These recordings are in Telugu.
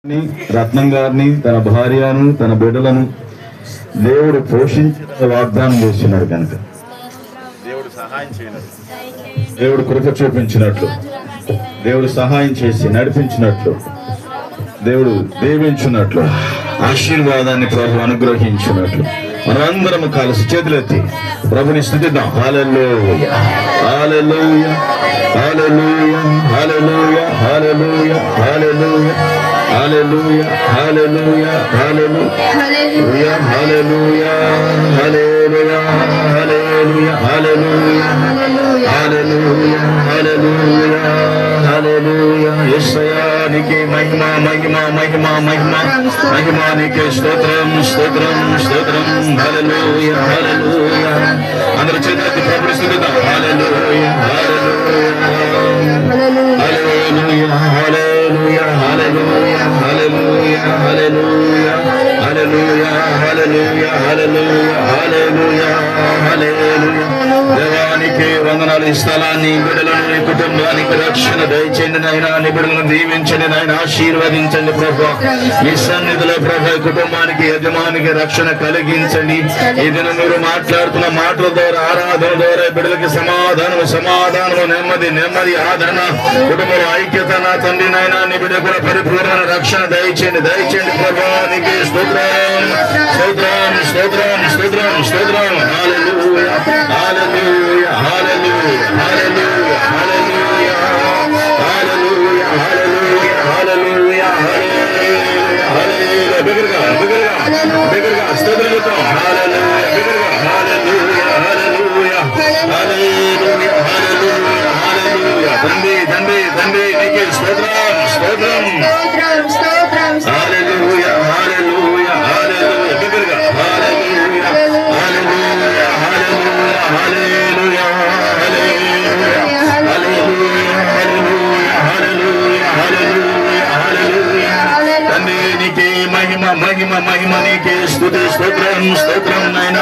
రత్నం గారిని, తన భార్యను, తన బిడ్డలను దేవుడు పోషించిన వాగ్దానం చేస్తున్నాడు. కనుక దేవుడు సహాయం చేయనట్లు, దేవుడు కృప చూపించినట్లు, దేవుడు సహాయం చేసి నడిపించినట్లు, దేవుడు దీవించినట్లు, ఆశీర్వాదాన్ని ప్రభు అనుగ్రహించినట్లు మనందరం కలిసి చేతులెత్తి ప్రభుని స్తుతిద్దాం. హల్లెలూయా, హల్లెలూయా, హల్లెలూయా, హల్లెలూయా, హల్లెలూయా, హల్లెలూయా, హల్లెలూయా, హల్లెలూయా, హల్లెలూయా, హల్లెలూయా, హల్లెలూయా, హల్లెలూయా, హల్లెలూయా, హల్లెలూయా, హల్లెలూయా, హల్లెలూయా. యేసయ్యానికి మహిమ, మహిమ, మహిమ, మహిమ, మహిమ నీకే స్తోత్రం, స్తోత్రం, స్తోత్రం. హల్లెలూయా, హల్లెలూయా. అందరూ చేతులెత్తి ప్రభుని స్తుతిద్దాం. హల్లెలూయా, హల్లెలూయా, హల్లెలూయా, హల్లెలూయా, హల్లెలూయా, హల్లెలూయా, హల్లెలూయా, హల్లెలూయా, హల్లెలూయా, హల్లెలూయా, హల్లెలూయా, హల్లెలూయా. దేవానికి వందనాలు. ఈ స్థలాన్ని, బిడ్డలను, నీ కుటుంబానికి రక్షణ దయచేయండి నాయన. నీ బిడ్డలను దీవించండి నాయన, ఆశీర్వదించండి ప్రభు. మీ సన్నిధిలో ప్రభు కుటుంబానికి, యజమానికి రక్షణ కలిగించండి. ఈ దినం మీరు మాట్లాడుతున్న మాటల ద్వారా, ఆరాధన ద్వారా బిడ్డలకి సమాధానము, సమాధానము, నెమ్మది, నెమ్మది, ఆదరణ, కుటుంబంలో ఐక్యత నా తండ్రి నాయన. నీ బిడ్డ కూడా పరిపూర్ణ రక్షణ దయచేయండి, దయచేయండి ప్రభు. నీకే స్తోత్రం, స్తోత్రం, స్తోత్రం, స్తోత్రం, స్తోత్రం. హల్లెలూయా, హల్లెలూయా, హల్లెలూయా, హల్లెలూయా, హల్లెలూయా, హల్లెలూయా, హల్లెలూయా, హల్లెలూయా, హల్లెలూయా. బిగ్గరగా, బిగ్గరగా, బిగ్గరగా స్తోత్రం చెప్తాం. హల్లెలూయా, బిగ్గరగా. హల్లెలూయా, హల్లెలూయా, హల్లెలూయా, హల్లెలూయా, హల్లెలూయా. తండ్రి, తండ్రి, తండ్రి నీకే స్తోత్రం, స్తోత్రం. హల్లెలూయా, హల్లెలూయా, హల్లెలూయా. బిగ్గరగా. హల్లెలూయా, హల్లెలూయా, హల్లెలూయా, హల్లెలూయా, హల్లెలూయా, హల్లెలూయా, హల్లెలూయా, హల్లెలూయా. తండ్రి నీకే మహిమ, మహిమ, మహిమ నీకే స్తుతి, స్తోత్రం, స్తోత్రం నాయన.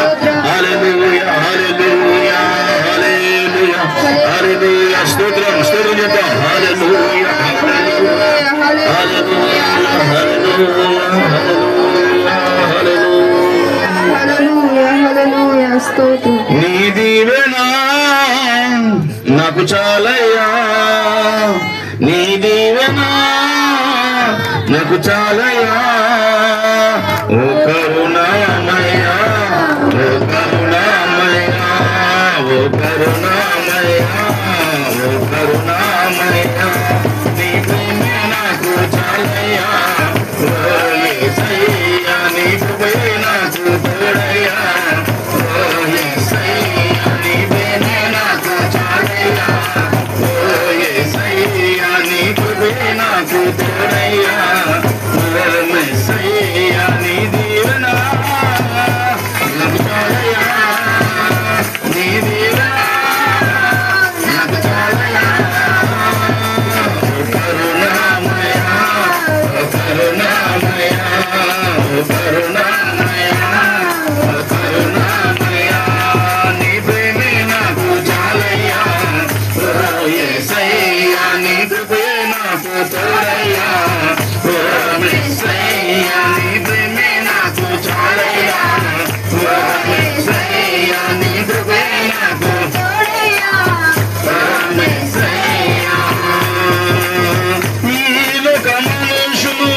హల్లెలూయా, హల్లెలూయా, హల్లెలూయా, హల్లెలూయా. స్తోత్రం, స్తోత్రం చెప్తాం. హల్లెలూయా, హల్లెలూయా, హల్లెలూయా, హల్లెలూయా, హల్లెలూయా, హల్లెలూయా. నీ దీవెనా నాకు చాలయ్యా, నీ దీవెనా నాకు చాలయ్యా. ఓ కరుణామయ్యా, ఓ కరుణామయ్యా, ఓ కరుణామయ్యా, ఓ కరుణామయ్యా. నీ ప్రేమే నాకు చాలయ్యా, ఓ యేసయ్యా. నీ కృపే నాకు తోడయ్యా, ఓ యేసయ్యా. నీ ప్రేమే నాకు చాలయ్యా, ఓ యేసయ్యా. నీ కృపే నాకు తోడయ్యా, ఓ యేసయ్యా. నీ దీవెనా నాకు చాలయ్యా, నీ దీవెనా నాకు చాలయ్యా. ఓ కరుణామయ్యా, ఓ కరుణామయ్యా, ఓ కరుణామయ్యా, ఓ కరుణామయ్యా. నీ ప్రేమే నాకు చాలయ్యా, ఓ యేసయ్యా. నీ కృపే నాకు తోడయ్యా, ఓ యేసయ్యా. నీ ప్రేమే నాకు చాలయ్యా, ఓ యేసయ్యా. నీ కృపే నాకు తోడయ్యా, ఓ యేసయ్యా. ఈ లోక మనుషులు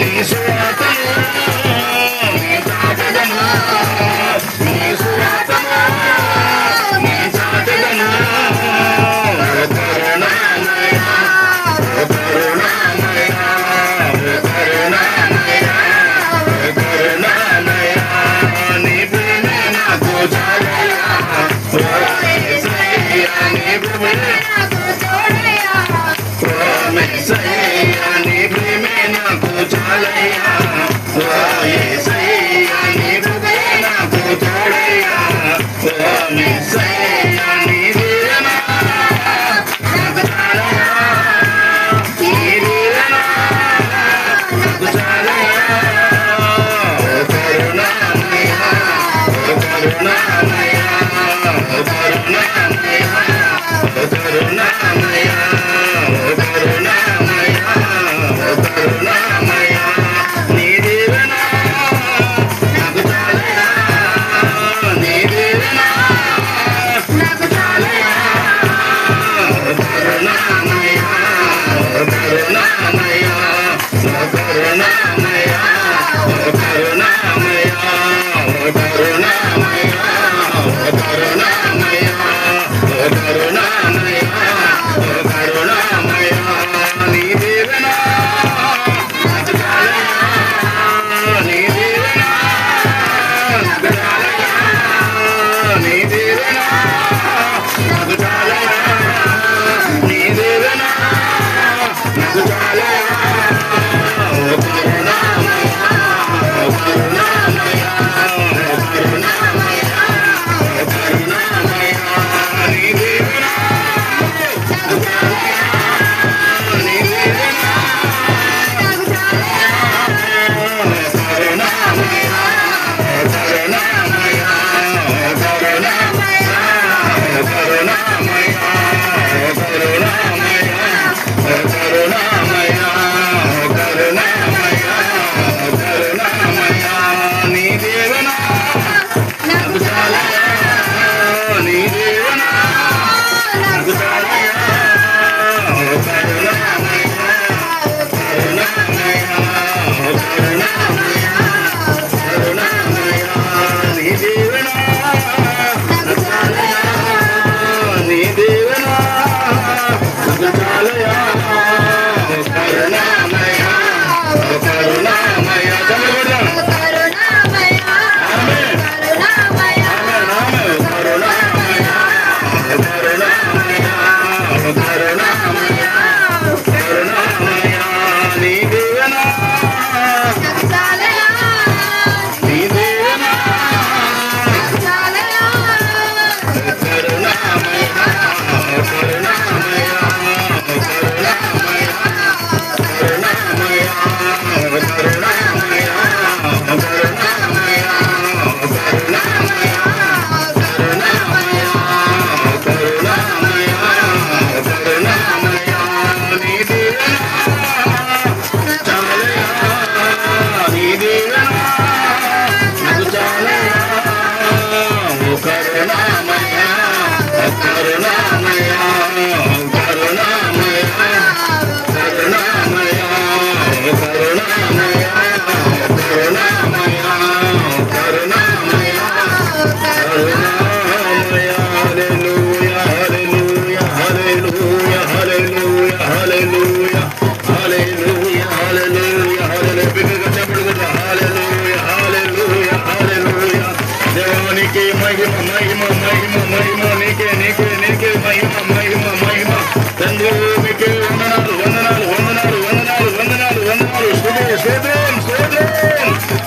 నీ సువార్తను నీ చాటెదను నీ సువార్తను నీ చాటెదను కరుణామయ కరుణామయ కరుణామయ కరుణామయ నీ ప్రేమే నాకు చాలయ్యా నీ ప్రేమే నాకు తోడయ్యా నీ ప్రేమే నాకు చాలయ్యా నీ ప్రేమే నాకు తోడయ్యా నీ దీవెన నాకు చాలయ్యా నీ దీవెన నాకు చాలయ్యా కరుణామయ కరుణామయ కరుణామయ కరుణామయ కరుణామయ కరుణామయ నీ దీవెన నాకు చాలయ్యా నీ దీవెన నాకు చాలయ్యా కరుణామయ కరుణామయ కరుణామయ కరుణామయ కరుణామయ కరుణామయ కరుణామయ కరుణామయ నీ దీవెన నాకు చాలయ్యా నీ దీవెన నాకు చాలయ్యా నీ దీవెన నాకు చాలయ్యా నీ దీవెన నాకు చాలయ్యా కరుణామయ కరుణామయ కరుణామయ కరుణామయ నీ దీవెన నాకు చాలయ్యా నీ దీవెన నాకు చాలయ్యా కరుణామయ కరుణామయ కరుణామయ కరుణామయ కరుణామయ కరుణామయ కరుణామయ కరుణామయ నీ దీవెన నాకు చాలయ్యా నీ దీవెన నాకు చాలయ్యా కరుణామయ కరుణామయ కరుణామయ కరుణామయ నీ దీవెన నాకు చాలయ్యా నీ దీవెన నాకు చాలయ్యా కరుణామయ కరుణామయ చల్లబడదాం ఆమేన్ కరుణామయ కరుణామయ కరుణామయ కరుణామయ నీ దీవెన నీ దీవెన కరుణామయ కరుణామయ కరుణామయ కరుణామయ కరుణామయ కరుణామయ కరుణామయ కరుణామయ కరుణామయ కరుణామయ నీ దీవెన చాలయ్యా నీ దీవెన నాకు చాలయ్యా కరుణామయ కరుణామయ కరుణామయ కరుణామయ కరుణామయ కరుణామయ కరుణామయ కరుణామయ హల్లెలూయా హల్లెలూయా హల్లెలూయా హల్లెలూయా హల్లెలూయా హల్లెలూయా హల్లెలూయా హల్లెలూయా బిగ్గరగా చెప్పండి హల్లెలూయా హల్లెలూయా హల్లెలూయా దేవునికి మహిమ మహిమ మహిమ మహిమ నీకే నీకే నీకే మహిమ మహిమ మహిమ తండ్రి మీకే వందనాలు వందనాలు వందనాలు వందనాలు వందనాలు వందనాలు స్తుతి స్తోత్రం స్తోత్రం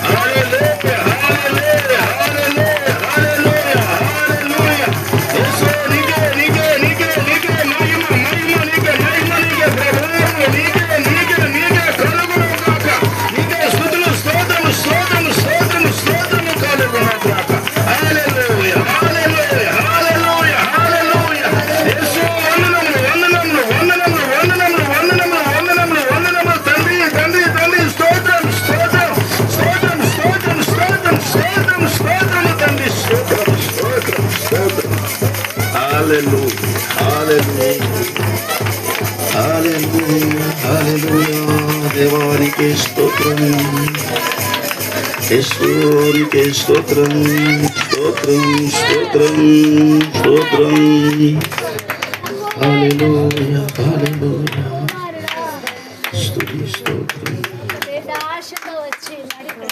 హల్లెలూయా హల్లెలూయా హల్లెలూయా హల్లెలూయా హల్లెలూయా యేసు నీకే నీకే నీకే నీకే మహిమ మహిమ నీకే మహిమ నీకే ప్రభువు నీకే నీకే నీకే కలుగును గాక నీకే స్తుతులు స్తోత్రం స్తోత్రం స్తోత్రం స్తోత్రం కలుగును గాక హల్లెలూయా హల్లెలూయా హల్లెలూయా హల్లెలూయా యేసు వందనములు వందనములు వందనములు వందనములు వందనములు వందనములు వందనములు తండ్రి తండ్రి తండ్రి స్తోత్రం స్తోత్రం స్తోత్రం స్తోత్రం స్తోత్రం స్తోత్రం స్తోత్రం తండ్రి స్తోత్రం స్తోత్రం స్తోత్రం హల్లెలూయా హల్లెలూయా హల్లెలూయా హల్లెలూయా దేవానికి స్తోత్రం యేసునికి స్తోత్రం స్తోత్రం స్తోత్రం స్తోత్రం హల్లెలూయా హల్లెలూయా స్తుతి స్తోత్రం ఆశతో వచ్చినాడు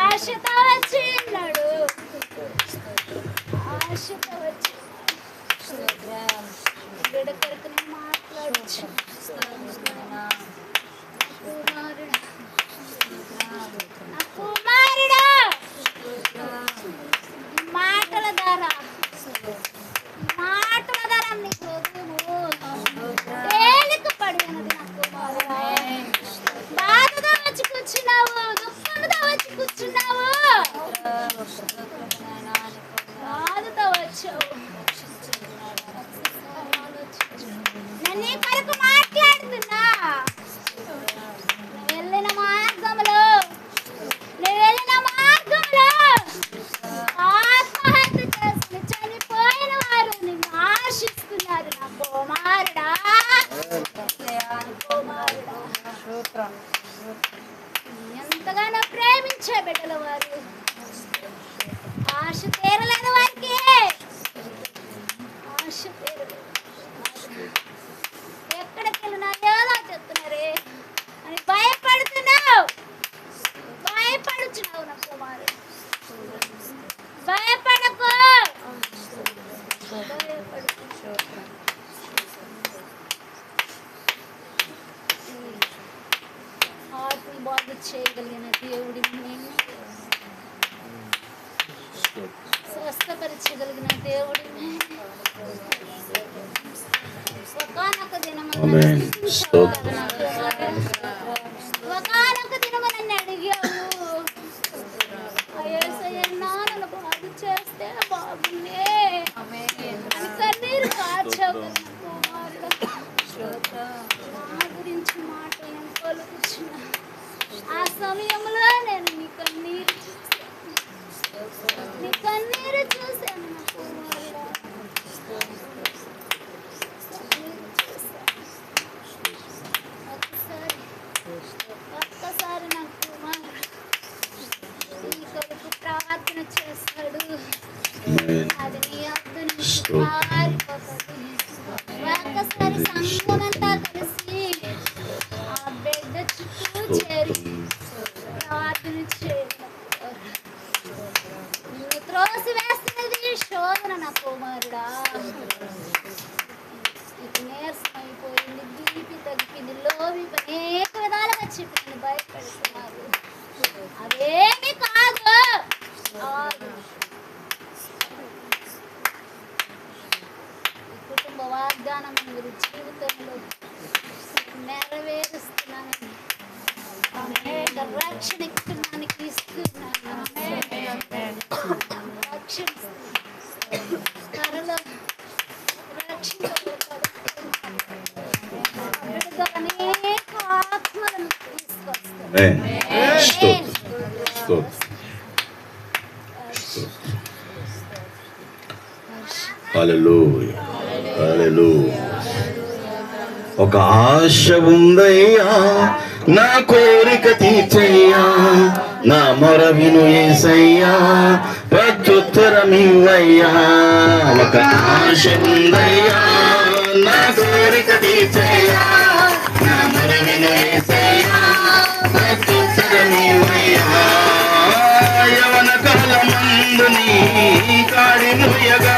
ఆశతో వచ్చినాడు ఆశతో వచ్చి బిడ్డ కొరకు నేను మాట్లాడచ్చు కుమారుడా మాటల ద్వారా నీ హృదయము తేలిక పడి ఉన్నది నా కుమారుడా. బాధతో వచ్చి కూర్చున్నావు, దుఃఖంతో వచ్చి కూర్చున్నావు, బాధతో వచ్చావు. నేను నీ కొరకు మాట్లాడుతున్నా. వెళ్ళిన మార్గంలో ఆత్మహత్య చేసుకుని చనిపోయిన వారు నిన్ను ఆశిస్తున్నారు నా కుమారుడా. ఎంతగానో ప్రేమించే బిడ్డల వారు ఆశ తీరలేని వారికి ఆశ తీరలేదు. ఎక్కడికి వెళ్ళినా ఏదో చెప్తున్నారే అని భయపడుతున్నావు, భయపడుచున్నావు నా కుమారుడు. భయపడకు, ఆత్మని బాగు చేయగలిగిన దేవుడిని నేను, స్వస్థపరచగలిగిన దేవుడిని ఒకానొక దినమున అడిగావు, నన్ను బాగు చేస్తే బాగుండే అని కన్నీరు కార్చావు కుమారుడు. నా గురించి మాటలను పలుకుచున్న ఆ సమయంలో నేను నీ కన్నీరు చూశాను నా కుమారుడు. ఒక్కసారి నా కుమారుడు నీ కొరకు ప్రార్థన చేస్తాడు. అది నీ అద్దు నుంచి పారిపోతుంది. ఒక్కసారి సంఘమంతా కలిసి ఆ బిడ్డ చుట్టూ చేరి ప్రార్థన చేయడం. నిన్ను త్రోసి వేస్తున్నది శోధన నా కుమారుడా. ఇది నీరసమైపోయింది, బీపీ తగ్గిపోయింది, లోవి అనేక విధాలుగా చెప్పి నన్ను భయపెడుతున్నారు. అదేమి కాదు. కుటుంబ వాగ్దానం మీరు జీవితంలో నెరవేరుస్తున్నానని, అనేక రక్షణ ఇస్తున్నానికి ఇస్తున్నాను. రక్షణ త్వరలో రక్షించబడతాడు. అనేక ఆత్మలను తీసుకొస్తాడు. హల్లెలూయా హల్లెలూయా. ఒక ఆశ ఉందయ్యా, నా కోరిక తీర్చయ్యా, నా మొర విను యేసయ్యా, ప్రత్యుత్తరమివ్వయ్యా. ఒక ఆశ ఉందయ్యా, నా కోరిక తీర్చయ్యా, నా మొర విను యేసయ్యా, ప్రత్యుత్తరమివ్వయ్యా. యవన కాలమందు నీ కాడి ముయ్యగా,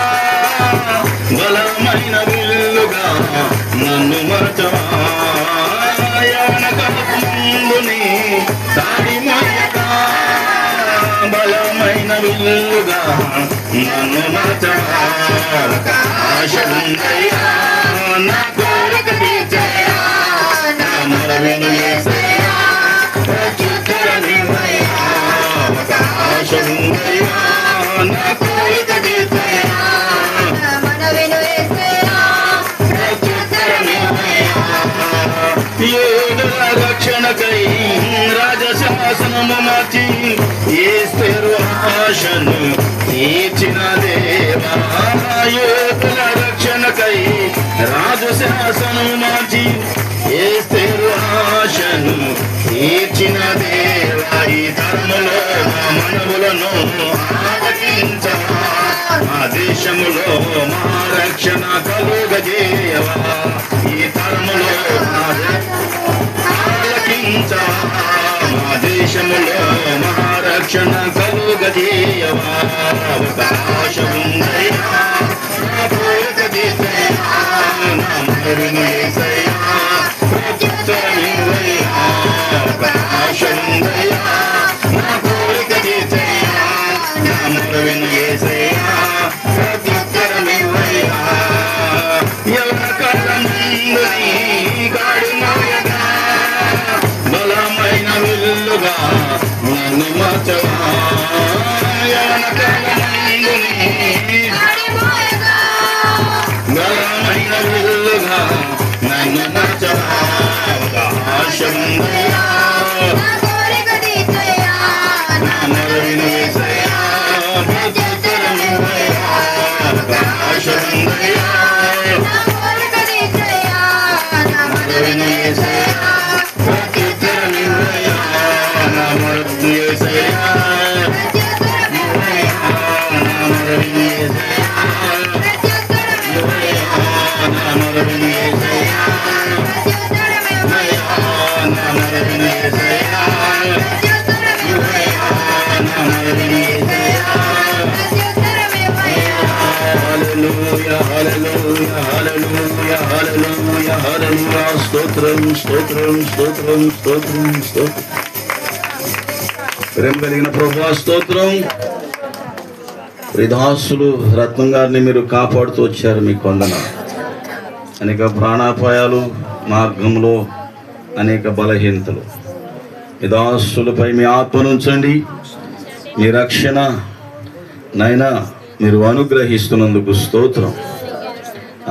బలమైన విల్లుగా నన్ను మరచవా. యవన కాలమందు నీ కాడి ముయ్యగా, బలమైన విల్లుగా నన్ను మరచవా. ఆశ ఉందయ్యా, నా కోరిక తీర్చయ్యా, నా మొర విను యేసయ్యా, ప్రత్యుత్తరమివ్వయ్యా. ఆశ ఉందయ్యా, నా కోరిక తీర్చయ్యా, నా మొర విను యేసయ్యా, ప్రత్యుత్తరమివ్వయ్యా. యోధుల రక్షణకై రాజశాసనము మార్చి యేసు ఆశను తీర్చిన దేవా. యోధుల రక్షణకై రాజు శాసనము మార్చి ఎస్తేరు ఆశను తీర్చిన దేవా, ఈ తరములో మా మనవులను ఆలకించవా, మా దేశములో మా రక్షణ కలుగజేయవా, ఈ తరములో ఆలకించవా, మా దేశములో మా రక్షణ కలుగజేయవా. అవకాశముందయ్యా నా కోరిక తీర్చయ్యా, నా మొరను యేసయ్యా ప్రత్యుత్తరమివ్వయ్యా. అవకాశముందయ్యా నా కోరిక తీర్చయ్యా, నా మొరను యేసయ్యా ప్రత్యుత్తరమివ్వయ్యా. యవన కాలమందు నీ గాడి మోయగా, బలమైన విల్లుగా నన్ను మార్చవా. యవన కాలమందు నీ బలమైన విల్లుగా నన్ను మార్చవా. అవకాశముందయ్యా నా మొరను యేసయ్యా ప్రత్యుత్తరమివ్వయ్యా. అవకాశముందయ్యా నా మొరను యేసయ్యా ప్రత్యుత్తరమివ్వయ్యా. నా మొరను యేసయ్యా నా మొరను యేసయ్యా నా మొరను యేసయ్యా నా మొరను యేసయ్యా నా మొరను యేసయ్యా. హల్లెలూయా హల్లెలూయా హల్లెలూయా హల్లెలూయా హల్లెలూయా. స్తోత్రం స్తోత్రం స్తోత్రం స్తోత్రం స్తోత్రం. ప్రేమ కలిగిన ప్రభువా స్తోత్రం. దాసులు రత్నం గారిని మీరు కాపాడుతూ వచ్చారు, మీకు వందనాలు. అనేక ప్రాణాపాయాలు, మార్గంలో అనేక బలహీనతలు, ఈ దాసులపై మీ ఆత్మనుంచండి. మీ రక్షణ నైనా మీరు అనుగ్రహిస్తున్నందుకు స్తోత్రం.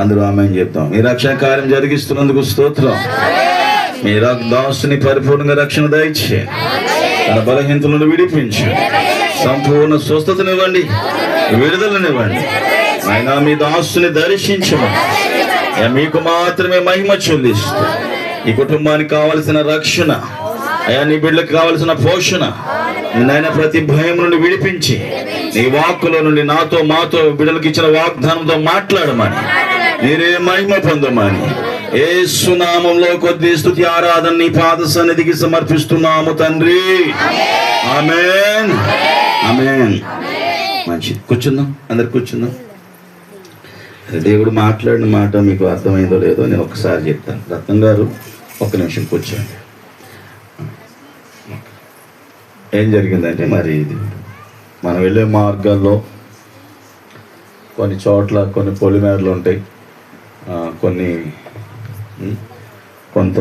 అందరూ ఆమేన్ చెప్తాం. మీ రక్షణ కార్యం జరిగిస్తున్నందుకు స్తోత్రం. మీ దాసుని పరిపూర్ణంగా రక్షణ దయచే, తన బలహీనతలను విడిపించి సంపూర్ణ స్వస్థతనివ్వండి, విడుదలనివ్వండి. అయినా మీ దాసుని దర్శించమని మీకు మాత్రమే మహిమ చెల్లిస్తూ, ఈ కుటుంబానికి కావలసిన రక్షణ, అయా నీ బిడ్డలకు కావలసిన పోషణ, నాయన ప్రతి భయం నుండి విడిపించి నీ వాక్కులో నుండి నాతో మాతో బిడ్డలకు ఇచ్చిన వాగ్దానంతో మాట్లాడమని, మీరే మహిమ పొందమని యేసు నామములో కొద్ది స్తుతి ఆరాధన నీ పాద సన్నిధికి సమర్పిస్తున్నాము తండ్రి. ఆమేన్ ఆమేన్. మంచిది, కూర్చుందాం, అందరు కూర్చుందాం. దేవుడు మాట్లాడిన మాట మీకు అర్థమైందో లేదో నేను ఒకసారి చెప్తాను. రత్నం గారు ఒక్క నిమిషం కూర్చోండి. ఏం జరిగిందంటే, మరి ఇది మనం వెళ్ళే మార్గాల్లో కొన్ని చోట్ల కొన్ని పొలిమేరలు ఉంటాయి, కొన్ని కొంత